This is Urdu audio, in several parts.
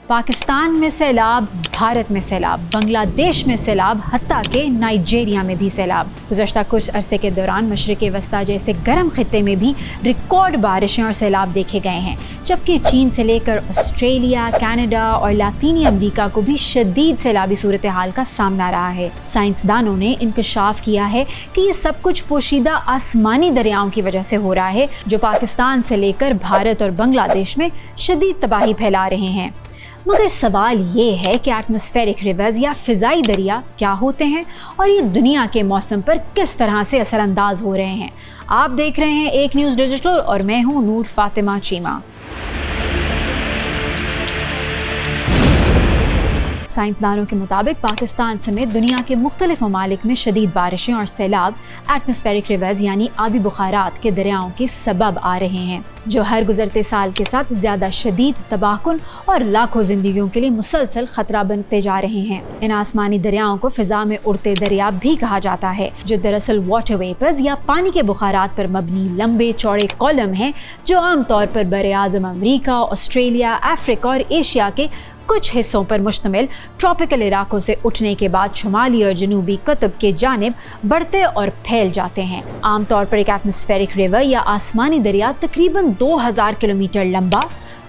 پاکستان میں سیلاب، بھارت میں سیلاب، بنگلہ دیش میں سیلاب، حتیٰ کہ نائجیریا میں بھی سیلاب۔ گزشتہ کچھ عرصے کے دوران مشرق وسطیٰ جیسے گرم خطے میں بھی ریکارڈ بارشیں اور سیلاب دیکھے گئے ہیں، جبکہ چین سے لے کر آسٹریلیا، کینیڈا اور لاطینی امریکہ کو بھی شدید سیلابی صورتحال کا سامنا رہا ہے۔ سائنسدانوں نے انکشاف کیا ہے کہ یہ سب کچھ پوشیدہ آسمانی دریاؤں کی وجہ سے ہو رہا ہے، جو پاکستان سے لے کر بھارت اور بنگلہ دیش میں شدید تباہی پھیلا رہے ہیں۔ مگر سوال یہ ہے کہ ایٹماسفیرک ریورز یا فضائی دریا کیا ہوتے ہیں اور یہ دنیا کے موسم پر کس طرح سے اثر انداز ہو رہے ہیں۔ آپ دیکھ رہے ہیں ایک نیوز ڈیجیٹل اور میں ہوں نور فاطمہ چیمہ۔ سائنسدانوں کے مطابق پاکستان سمیت دنیا کے مختلف ممالک میں شدید بارشیں اور سیلاب ایٹماسفیرک ریورز یعنی آبی بخارات کے دریاؤں کے سبب آ رہے ہیں، جو ہر گزرتے سال کے ساتھ زیادہ شدید، تباہ کن اور لاکھوں زندگیوں کے لیے مسلسل خطرہ بنتے جا رہے ہیں۔ ان آسمانی دریاؤں کو فضا میں اڑتے دریا بھی کہا جاتا ہے، جو دراصل واٹر ویپرز یا پانی کے بخارات پر مبنی لمبے چوڑے کالم ہیں، جو عام طور پر براعظم امریکہ، آسٹریلیا، افریقہ اور ایشیا کے کچھ حصوں پر مشتمل ٹراپیکل علاقوں سے اٹھنے کے بعد شمالی اور جنوبی قطب کے جانب بڑھتے اور پھیل جاتے ہیں۔ عام طور پر ایک ایٹماسفیرک ریور یا آسمانی دریا تقریباً 2000 کلومیٹر لمبا،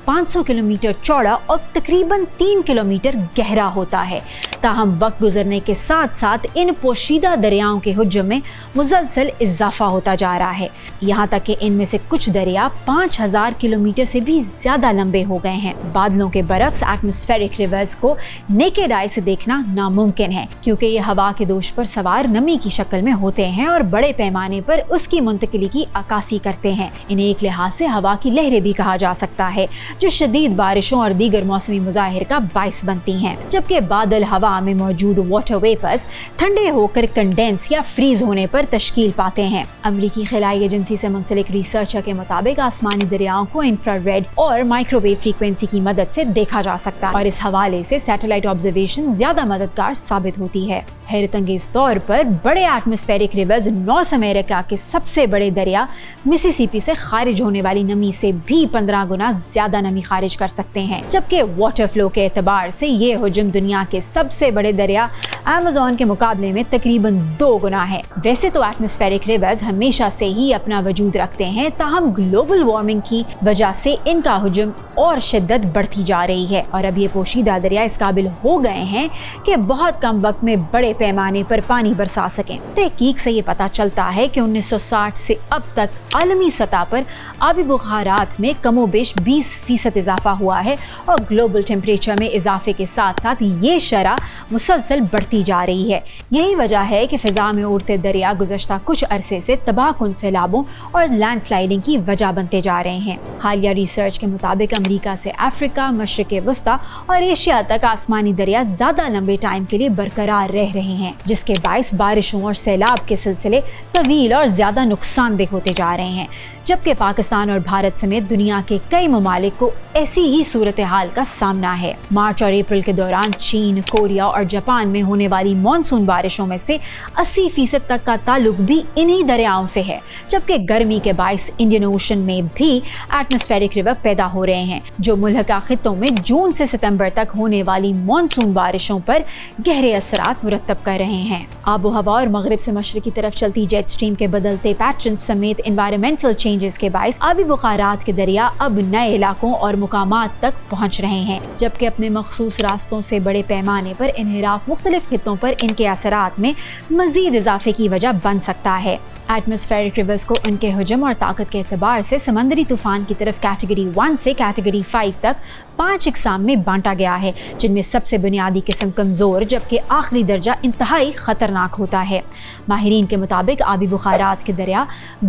500 کلومیٹر چوڑا اور تقریباً 3 کلومیٹر گہرا ہوتا ہے۔ تاہم وقت گزرنے کے ساتھ ساتھ ان پوشیدہ دریاؤں کے حجم میں مسلسل اضافہ ہوتا جا رہا ہے، یہاں تک کہ ان میں سے کچھ دریا 5000 کلومیٹر سے بھی زیادہ لمبے ہو گئے ہیں۔ بادلوں کے برعکس ایٹماسفیرک ریورز کو نیکڈ آئی سے دیکھنا ناممکن ہے، کیونکہ یہ ہوا کے دوش پر سوار نمی کی شکل میں ہوتے ہیں اور بڑے پیمانے پر اس کی منتقلی کی عکاسی کرتے ہیں۔ انہیں ایک لحاظ سے ہوا کی لہریں بھی کہا جا سکتا ہے، جو شدید بارشوں اور دیگر موسمی مظاہر کا باعث بنتی ہیں، جبکہ بادل ہوا میں موجود واٹر ویپرز ٹھنڈے ہو کر کنڈینس یا فریز ہونے پر تشکیل پاتے ہیں۔ امریکی خلائی ایجنسی سے منسلک ریسرچر کے مطابق آسمانی دریاؤں کو انفرا ریڈ اور مائکرو ویو فریکوینسی کی مدد سے دیکھا جا سکتا ہے، اور اس حوالے سے سیٹلائٹ آبزرویشن زیادہ مددگار ثابت ہوتی ہے۔ حیرت انگیز طور پر بڑے ایٹماسفیرک ریورز نارتھ امریکہ کے سب سے بڑے دریا مسیسیپی سے خارج ہونے والی نمی سے بھی 15 گنا زیادہ نمی خارج کر سکتے ہیں، جبکہ واٹر فلو کے اعتبار سے یہ حجم دنیا کے سب سے بڑے دریا ایمیزون کے مقابلے میں تقریباً 2 گنا ہے۔ ویسے تو ایٹماسفیرک ریورز ہمیشہ سے ہی اپنا وجود رکھتے ہیں، تاہم گلوبل وارمنگ کی وجہ سے ان کا حجم اور شدت بڑھتی جا رہی ہے، اور اب یہ پوشیدہ دریا اس قابل ہو گئے ہیں کہ بہت کم وقت میں بڑے پیمانے پر پانی برسا سکیں۔ تحقیق سے یہ پتہ چلتا ہے کہ 1960 سے اب تک عالمی سطح پر آبی بخارات میں کم و بیش 20% اضافہ ہوا ہے، اور گلوبل ٹیمپریچر میں اضافے کے ساتھ ساتھ یہ شرح مسلسل بڑھتی جا رہی ہے۔ یہی وجہ ہے کہ فضا میں اڑتے دریا گزشتہ کچھ عرصے سے تباہ کن سیلابوں اور لینڈ سلائڈنگ کی وجہ بنتے جا رہے ہیں۔ حالیہ ریسرچ کے مطابق امریکہ سے افریقہ، مشرق وسطیٰ اور ایشیا تک آسمانی دریا زیادہ لمبے ٹائم کے لیے برقرار رہ رہے ہیں، جس کے باعث بارشوں اور سیلاب کے سلسلے طویل اور زیادہ نقصان دہ ہوتے جا رہے ہیں، جبکہ پاکستان اور بھارت سمیت دنیا کے کئی ممالک کو ایسی ہی صورتحال کا سامنا ہے۔ مارچ اور اپریل کے دوران چین، کوریا اور جاپان میں ہونے والی مانسون بارشوں میں سے 80% تک کا تعلق بھی انہی دریاؤں سے ہے، جبکہ گرمی کے باعث انڈین اوشن میں بھی ایٹماسفیرک ریور پیدا ہو رہے ہیں، جو ملحقہ خطوں میں جون سے ستمبر تک ہونے والی مانسون بارشوں پر گہرے اثرات مرتب کر رہے ہیں۔ آب و ہوا اور مغرب سے مشرق کی طرف چلتی جیٹ سٹریم کے بدلتے پیٹرن سمیت انوائرمنٹل چینجز کے باعث آبی بخارات کے دریا اب نئے علاقوں اور مقامات تک پہنچ رہے ہیں، جبکہ اپنے مخصوص راستوں سے بڑے پیمانے پر انحراف مختلف خطوں پر ان کے اثرات میں مزید اضافے کی وجہ بن سکتا ہے۔ ایٹماسفیرک ریورز کو ان کے حجم اور طاقت کے اعتبار سے سمندری طوفان کی طرف کیٹیگری 1 سے کیٹیگری 5 تک 5 اقسام میں بانٹا گیا ہے، جن میں سب سے بنیادی قسم کمزور جبکہ آخری درجہ انتہائی خطرناک ہوتا ہے۔ ماہرین کے مطابق آبی بخارات کے دریا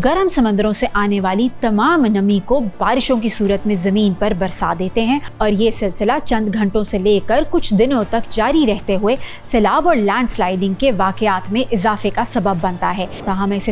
گرم سمندروں سے آنے والی تمام نمی کو بارشوں کی صورت میں زمین پر برسا دیتے ہیں، اور یہ سلسلہ چند گھنٹوں سے لے کر کچھ دنوں تک جاری رہتے ہوئے سیلاب اور لینڈ سلائڈنگ کے واقعات میں اضافے کا سبب بنتا ہے۔ تاہم ایسے